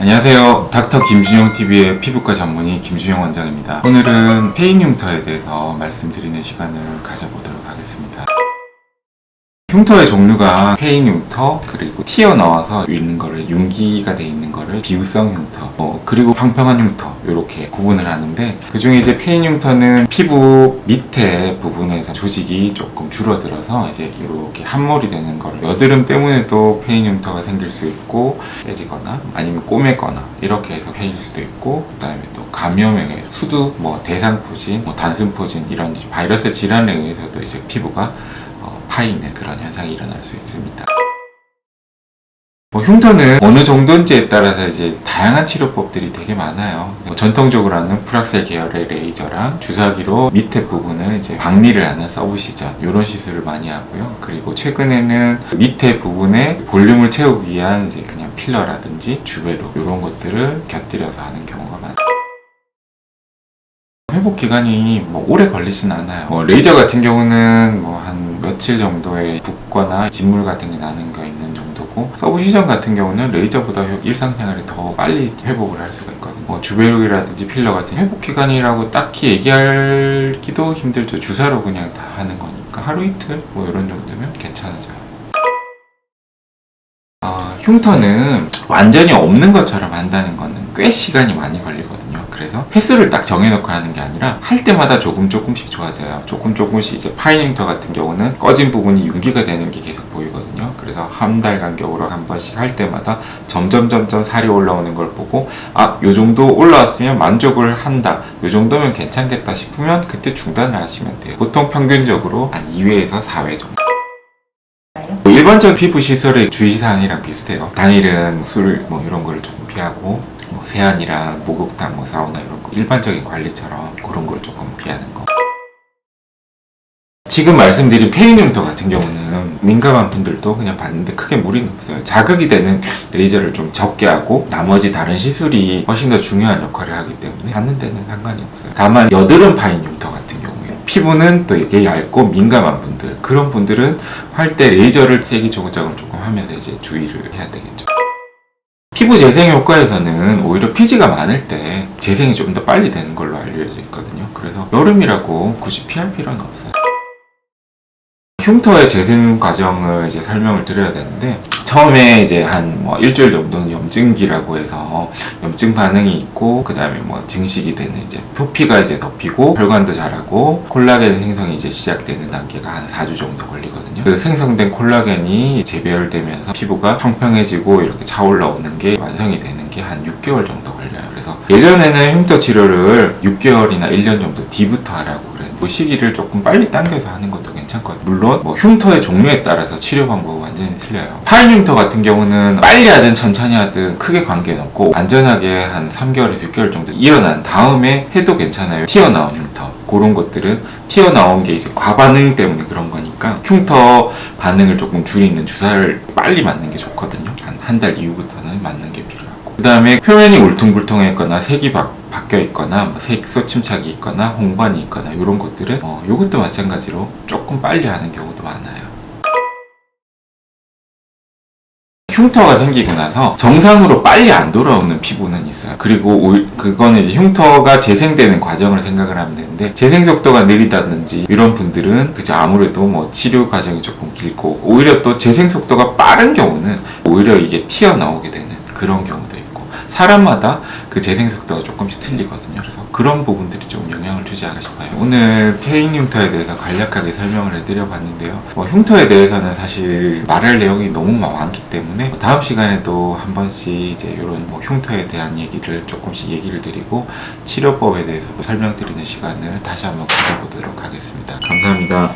안녕하세요. 닥터 김준영TV의 피부과 전문의 김준영 원장입니다. 오늘은 페인 흉터에 대해서 말씀드리는 시간을 가져보도록 하겠습니다. 흉터의 종류가 페인 흉터, 그리고 튀어나와서 있는 거를 윤기가 돼 있는 거를 비유성 흉터, 그리고 평평한 흉터 이렇게 구분을 하는데, 그 중에 이제 페인 흉터는 피부 밑에 부분에서 조직이 조금 줄어들어서 이제 이렇게 함몰이 되는 거를, 여드름 때문에도 페인 흉터가 생길 수 있고 깨지거나 아니면 꼬매거나 이렇게 해서 페일 수도 있고, 그다음에 또 감염에 의해서 수두, 대상포진, 단순포진 이런 바이러스 질환에 의해서도 이제 피부가 파이는 그런 현상이 일어날 수 있습니다. 흉터는 어느 정도인지에 따라서 이제 다양한 치료법들이 되게 많아요. 전통적으로 하는 프락셀 계열의 레이저랑 주사기로 밑에 부분을 이제 박리를 하는 서브시전 이런 시술을 많이 하고요. 그리고 최근에는 밑에 부분에 볼륨을 채우기 위한 이제 그냥 필러라든지 주베로 이런 것들을 곁들여서 하는 경우가 많아요. 회복 기간이 오래 걸리진 않아요. 레이저 같은 경우는 한 며칠 정도의 붓거나 진물 같은 게 나는 게 있는 정도고, 서브시전 같은 경우는 레이저보다 일상생활에 더 빨리 회복을 할 수가 있거든요. 주베록이라든지 필러 같은 회복 기간이라고 딱히 얘기하기도 힘들죠. 주사로 그냥 다 하는 거니까 하루 이틀 이런 정도면 괜찮아져요. 흉터는 완전히 없는 것처럼 한다는 거는 꽤 시간이 많이 걸리거든요. 그래서 횟수를 딱 정해놓고 하는 게 아니라 할 때마다 조금씩 좋아져요. 조금씩 이제 파인 흉터 같은 경우는 꺼진 부분이 윤기가 되는 게 계속 보이거든요. 그래서 한 달 간격으로 한 번씩 할 때마다 점점 살이 올라오는 걸 보고, 요 정도 올라왔으면 만족을 한다, 요 정도면 괜찮겠다 싶으면 그때 중단을 하시면 돼요. 보통 평균적으로 한 2회에서 4회 정도. 일반적 피부 시설의 주의사항이랑 비슷해요. 당일은 술 이런 거를 조금 피하고, 세안이랑 목욕탕, 사우나 이런 거 일반적인 관리처럼 그런 걸 조금 피하는 거. 지금 말씀드린 페인 흉터 같은 경우는 민감한 분들도 그냥 봤는데 크게 무리는 없어요. 자극이 되는 레이저를 좀 적게 하고 나머지 다른 시술이 훨씬 더 중요한 역할을 하기 때문에 받는 데는 상관이 없어요. 다만 여드름 파인 흉터 같은 경우에 피부는 또 이게 얇고 민감한 분들, 그런 분들은 할 때 레이저를 세기 조작을 조금 하면서 이제 주의를 해야 되겠죠. 피부 재생 효과에서는 오히려 피지가 많을 때 재생이 좀 더 빨리 되는 걸로 알려져 있거든요. 그래서 여름이라고 굳이 피할 필요는 없어요. 흉터의 재생 과정을 이제 설명을 드려야 되는데, 처음에 이제 한 일주일 정도는 염증기라고 해서 염증 반응이 있고, 그 다음에 증식이 되는 이제 표피가 이제 덮이고 혈관도 자라고 콜라겐 생성이 이제 시작되는 단계가 한 4주 정도 걸리거든요. 그 생성된 콜라겐이 재배열되면서 피부가 평평해지고 이렇게 차올라오는 게 완성이 되는 게 한 6개월 정도 걸려요. 그래서 예전에는 흉터 치료를 6개월이나 1년 정도 뒤부터 하라고 그랬는데, 그 시기를 조금 빨리 당겨서 하는 것도 괜찮거든요. 물론 흉터의 종류에 따라서 치료 방법은 완전히 틀려요. 파인 흉터 같은 경우는 빨리 하든 천천히 하든 크게 관계는 없고, 안전하게 한 3개월에서 6개월 정도 일어난 다음에 해도 괜찮아요. 튀어나온 흉터, 그런 것들은 튀어나온 게 이제 과반응 때문에 그런 거니까 흉터 반응을 조금 줄이는 주사를 빨리 맞는 게 좋거든요. 한 달 이후부터는 맞는 게 필요하고, 그 다음에 표면이 울퉁불퉁했거나 색이 바뀌어 있거나 색소 침착이 있거나 홍반이 있거나 이런 것들은 이것도 마찬가지로 조금 빨리 하는 경우도 많아요. 흉터가 생기고 나서 정상으로 빨리 안 돌아오는 피부는 있어요. 그리고 그거는 이제 흉터가 재생되는 과정을 생각을 하면 되는데, 재생 속도가 느리다든지 이런 분들은 그죠, 아무래도 치료 과정이 조금 길고, 오히려 또 재생 속도가 빠른 경우는 오히려 이게 튀어나오게 되는 그런 경우도 있고, 사람마다 그 재생 속도가 조금씩 틀리거든요. 그래서 그런 부분들이 좀 영향을 주지 않을까 싶어요. 오늘 페인 흉터에 대해서 간략하게 설명을 해드려 봤는데요. 흉터에 대해서는 사실 말할 내용이 너무 많기 때문에 다음 시간에도 한 번씩 이제 이런 흉터에 대한 얘기를 조금씩 얘기를 드리고, 치료법에 대해서도 설명드리는 시간을 다시 한번 가져보도록 하겠습니다. 감사합니다.